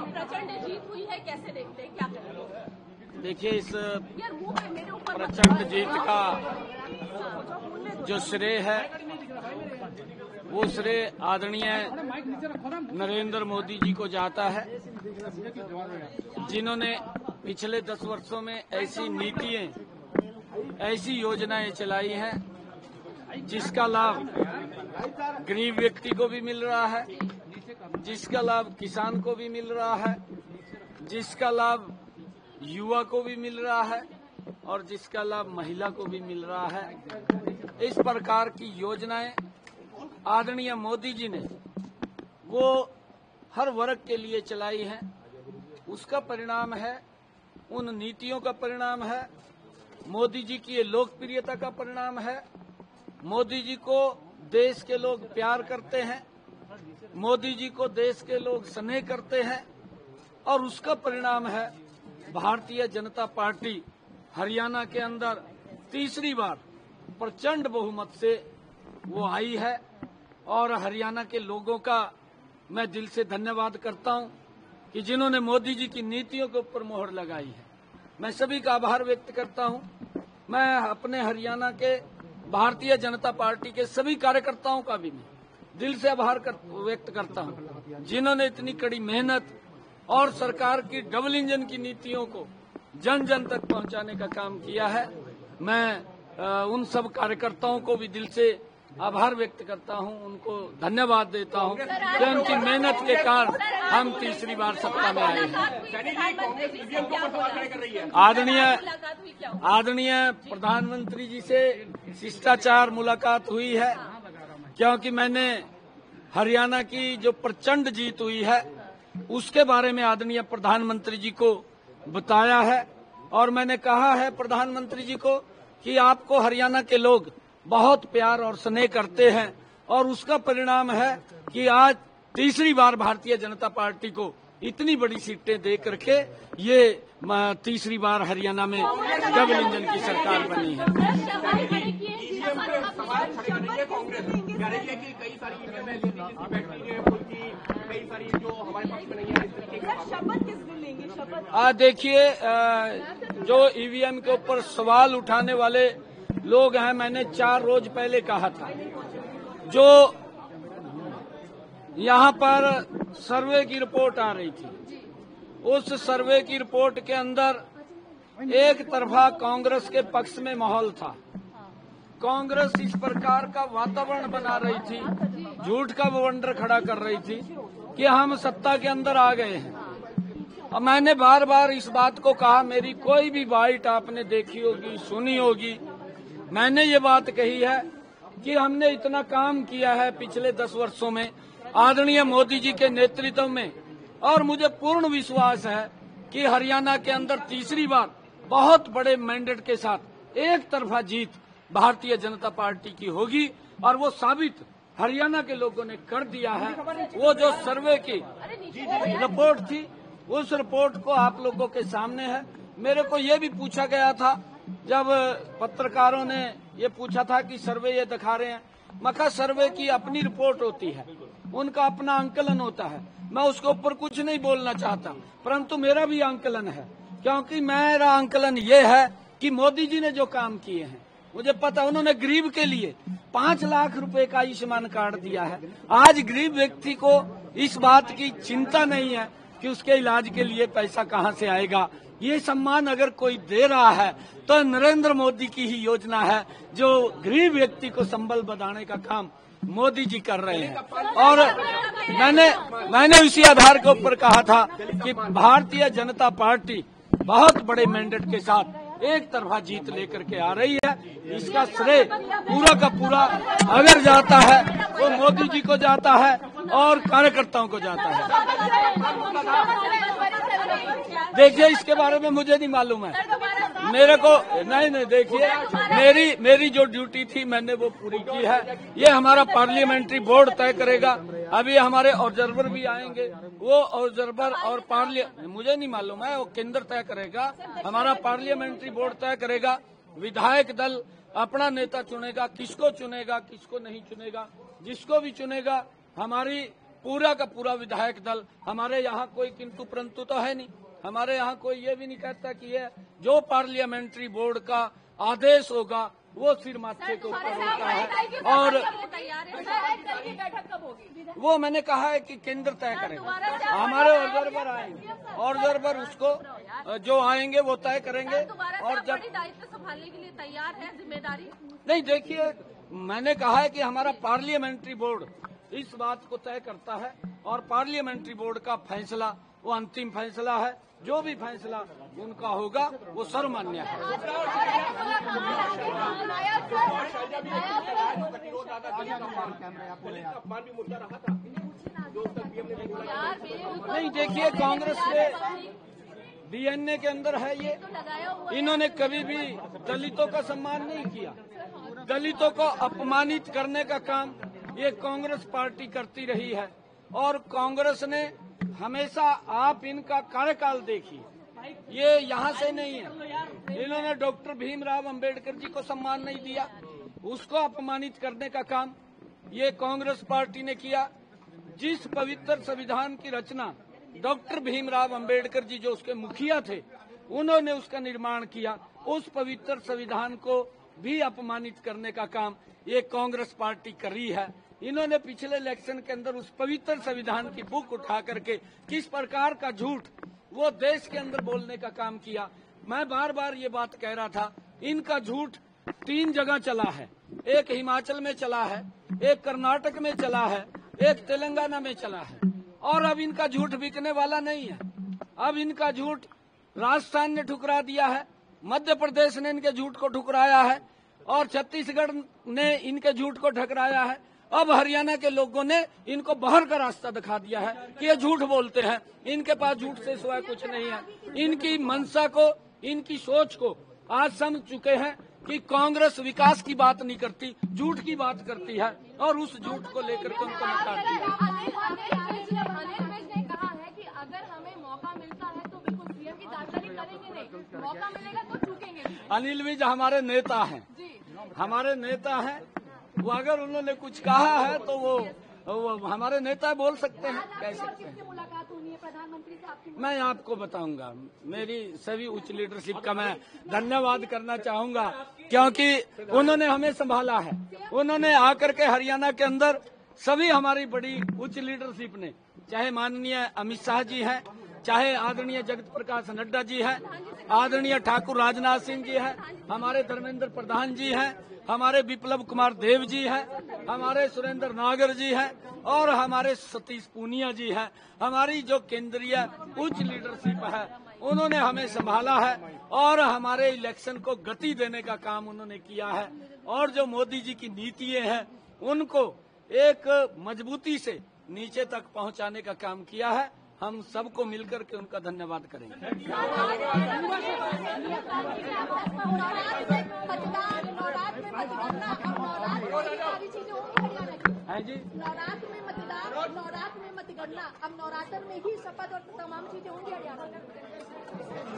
प्रचंड जीत हुई है, कैसे देखते हैं, क्या करेंगे? देखिए, इस प्रचंड जीत का जो श्रेय है वो श्रेय आदरणीय नरेंद्र मोदी जी को जाता है, जिन्होंने पिछले 10 वर्षों में ऐसी नीतियां, ऐसी योजनाएं चलाई हैं जिसका लाभ गरीब व्यक्ति को भी मिल रहा है, जिसका लाभ किसान को भी मिल रहा है, जिसका लाभ युवा को भी मिल रहा है और जिसका लाभ महिला को भी मिल रहा है। इस प्रकार की योजनाएं आदरणीय मोदी जी ने वो हर वर्ग के लिए चलाई हैं। उसका परिणाम है, उन नीतियों का परिणाम है, मोदी जी की ये लोकप्रियता का परिणाम है। मोदी जी को देश के लोग प्यार करते हैं, मोदी जी को देश के लोग स्नेह करते हैं और उसका परिणाम है भारतीय जनता पार्टी हरियाणा के अंदर तीसरी बार प्रचंड बहुमत से वो आई है। और हरियाणा के लोगों का मैं दिल से धन्यवाद करता हूं कि जिन्होंने मोदी जी की नीतियों के ऊपर मोहर लगाई है। मैं सभी का आभार व्यक्त करता हूं। मैं अपने हरियाणा के भारतीय जनता पार्टी के सभी कार्यकर्ताओं का भी मैं दिल से आभार व्यक्त करता हूं, जिन्होंने इतनी कड़ी मेहनत और सरकार की डबल इंजन की नीतियों को जन जन तक पहुंचाने का काम किया है। मैं उन सब कार्यकर्ताओं को भी दिल से आभार व्यक्त करता हूं, उनको धन्यवाद देता हूं कि उनकी मेहनत के कारण हम तीसरी बार सत्ता में आए हैं। आदरणीय प्रधानमंत्री जी से शिष्टाचार मुलाकात हुई है, क्योंकि मैंने हरियाणा की जो प्रचंड जीत हुई है उसके बारे में आदरणीय प्रधानमंत्री जी को बताया है और मैंने कहा है प्रधानमंत्री जी को कि आपको हरियाणा के लोग बहुत प्यार और स्नेह करते हैं और उसका परिणाम है कि आज तीसरी बार भारतीय जनता पार्टी को इतनी बड़ी सीटें दे करके ये तीसरी बार हरियाणा में डबल इंजन की सरकार बनी है। देखिए, जो ईवीएम के ऊपर सवाल उठाने वाले लोग हैं, मैंने 4 रोज पहले कहा था, जो यहाँ पर सर्वे की रिपोर्ट आ रही थी, उस सर्वे की रिपोर्ट के अंदर एक तरफा कांग्रेस के पक्ष में माहौल था। कांग्रेस इस प्रकार का वातावरण बना रही थी, झूठ का बवंडर खड़ा कर रही थी कि हम सत्ता के अंदर आ गए हैं। और मैंने बार बार इस बात को कहा, मेरी कोई भी बाइट आपने देखी होगी, सुनी होगी, मैंने ये बात कही है कि हमने इतना काम किया है पिछले 10 वर्षों में आदरणीय मोदी जी के नेतृत्व में, और मुझे पूर्ण विश्वास है कि हरियाणा के अंदर तीसरी बार बहुत बड़े मैंडेट के साथ एक तरफा जीत भारतीय जनता पार्टी की होगी। और वो साबित हरियाणा के लोगों ने कर दिया है। वो जो सर्वे की रिपोर्ट थी, उस रिपोर्ट को आप लोगों के सामने है। मेरे को ये भी पूछा गया था, जब पत्रकारों ने ये पूछा था कि सर्वे ये दिखा रहे हैं, मका सर्वे की अपनी रिपोर्ट होती है, उनका अपना आंकलन होता है, मैं उसके ऊपर कुछ नहीं बोलना चाहता, परंतु मेरा भी आंकलन है, क्योंकि मेरा आंकलन ये है कि मोदी जी ने जो काम किए हैं, मुझे पता, उन्होंने गरीब के लिए 5 लाख रुपए का आयुष्मान कार्ड दिया है। आज गरीब व्यक्ति को इस बात की चिंता नहीं है कि उसके इलाज के लिए पैसा कहां से आएगा। ये सम्मान अगर कोई दे रहा है तो नरेंद्र मोदी की ही योजना है, जो गरीब व्यक्ति को संबल बढ़ाने का काम मोदी जी कर रहे हैं। और मैंने उसी आधार के ऊपर कहा था कि भारतीय जनता पार्टी बहुत बड़े मैंडेट के साथ एक तरफा जीत लेकर के आ रही है। इसका श्रेय पूरा का पूरा अगर जाता है वो मोदी जी को जाता है और कार्यकर्ताओं को जाता है। देखिए, इसके बारे में मुझे नहीं मालूम है, मेरे को नहीं। देखिए, मेरी जो ड्यूटी थी मैंने वो पूरी की है। ये हमारा पार्लियामेंट्री बोर्ड तय करेगा। अभी हमारे ऑब्जर्वर भी आएंगे, वो ऑब्जर्वर और मुझे नहीं मालूम है, वो केंद्र तय करेगा, हमारा पार्लियामेंट्री बोर्ड तय करेगा। विधायक दल अपना नेता चुनेगा, किसको चुनेगा किसको नहीं चुनेगा, जिसको भी चुनेगा हमारी पूरा का पूरा विधायक दल, हमारे यहाँ कोई किंतु परंतु तो है नहीं। हमारे यहाँ कोई ये भी नहीं कहता कि ये जो पार्लियामेंट्री बोर्ड का आदेश होगा वो सिर माथे के ऊपर होता है। और बैठक कब होगी? वो मैंने कहा है कि केंद्र तय करेगा। हमारे ऑब्जर्वर आएंगे, ऑब्जर्वर उसको जो आएंगे वो तय करेंगे। और जब दायित्व संभालने के लिए तैयार है, जिम्मेदारी नहीं, देखिए मैंने कहा है कि हमारा पार्लियामेंट्री बोर्ड इस बात को तय करता है और पार्लियामेंट्री बोर्ड का फैसला वो अंतिम फैसला है। जो भी फैसला उनका होगा वो सर्वमान्य है। नहीं, देखिए कांग्रेस के डीएनए के अंदर है ये। इन्होंने कभी भी दलितों का सम्मान नहीं किया। दलितों को अपमानित करने का काम ये कांग्रेस पार्टी करती रही है। और कांग्रेस ने हमेशा, आप इनका कार्यकाल देखिए, ये यहाँ से नहीं है। इन्होंने डॉक्टर भीमराव अंबेडकर जी को सम्मान नहीं दिया, उसको अपमानित करने का काम ये कांग्रेस पार्टी ने किया। जिस पवित्र संविधान की रचना डॉक्टर भीमराव अंबेडकर जी जो उसके मुखिया थे, उन्होंने उसका निर्माण किया, उस पवित्र संविधान को भी अपमानित करने का काम ये कांग्रेस पार्टी कर रही है। इन्होंने पिछले इलेक्शन के अंदर उस पवित्र संविधान की बुक उठा करके किस प्रकार का झूठ वो देश के अंदर बोलने का काम किया। मैं बार बार ये बात कह रहा था, इनका झूठ 3 जगह चला है। एक हिमाचल में चला है, एक कर्नाटक में चला है, एक तेलंगाना में चला है। और अब इनका झूठ बिकने वाला नहीं है। अब इनका झूठ राजस्थान ने ठुकरा दिया है, मध्य प्रदेश ने इनके झूठ को ठुकराया है और छत्तीसगढ़ ने इनके झूठ को ठुकराया है। अब हरियाणा के लोगों ने इनको बाहर का रास्ता दिखा दिया है कि ये झूठ बोलते हैं, इनके पास झूठ से सिवाय कुछ नहीं है। इनकी मंशा को, इनकी सोच को आज समझ चुके हैं कि कांग्रेस विकास की बात नहीं करती, झूठ की बात करती है और उस झूठ को लेकर के उनको नकारती है। अनिल विज ने कहा है कि अगर हमें मौका मिलता है तो बिल्कुल सीएम की दावेदारी करेंगे नहीं, मौका मिलेगा तो चूकेंगे नहीं। अनिल विज हमारे नेता हैं, हमारे नेता हैं। वो अगर उन्होंने कुछ कहा है तो वो हमारे नेता बोल सकते हैं, कह सकते हैं। मुलाकात होनी है प्रधानमंत्री से आपकी? मैं आपको बताऊंगा। मेरी सभी उच्च लीडरशिप का मैं धन्यवाद करना चाहूंगा, क्योंकि उन्होंने हमें संभाला है। उन्होंने आकर के हरियाणा के अंदर सभी हमारी बड़ी उच्च लीडरशिप ने, चाहे माननीय अमित शाह जी हैं, चाहे आदरणीय जगत प्रकाश नड्डा जी हैं, आदरणीय ठाकुर राजनाथ सिंह जी हैं, हमारे धर्मेंद्र प्रधान जी हैं, हमारे विप्लव कुमार देव जी हैं, हमारे सुरेंद्र नागर जी हैं और हमारे सतीश पूनिया जी हैं। हमारी जो केंद्रीय उच्च लीडरशिप है उन्होंने हमें संभाला है और हमारे इलेक्शन को गति देने का काम उन्होंने किया है। और जो मोदी जी की नीतियां हैं उनको एक मजबूती से नीचे तक पहुंचाने का काम किया है। हम सबको मिलकर के उनका धन्यवाद करेंगे। है जी, नवरात्र में मतदान और नवरात्र में मतगणना, अब नवरात्र में ही शपथ और तमाम चीजें होंगी हरियाणा में?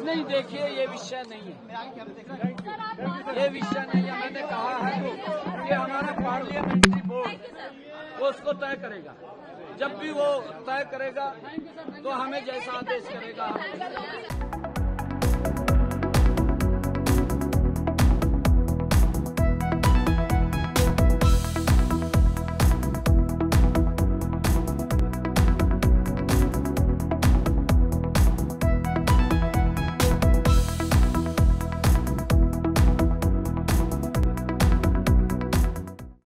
नहीं, देखिए ये विषय नहीं है, ये विषय नहीं है। मैंने कहा है कि हमारा पार्लियामेंट्री बोर्ड उसको तय करेगा। जब भी वो तय करेगा तो हमें जैसा आदेश करेगा।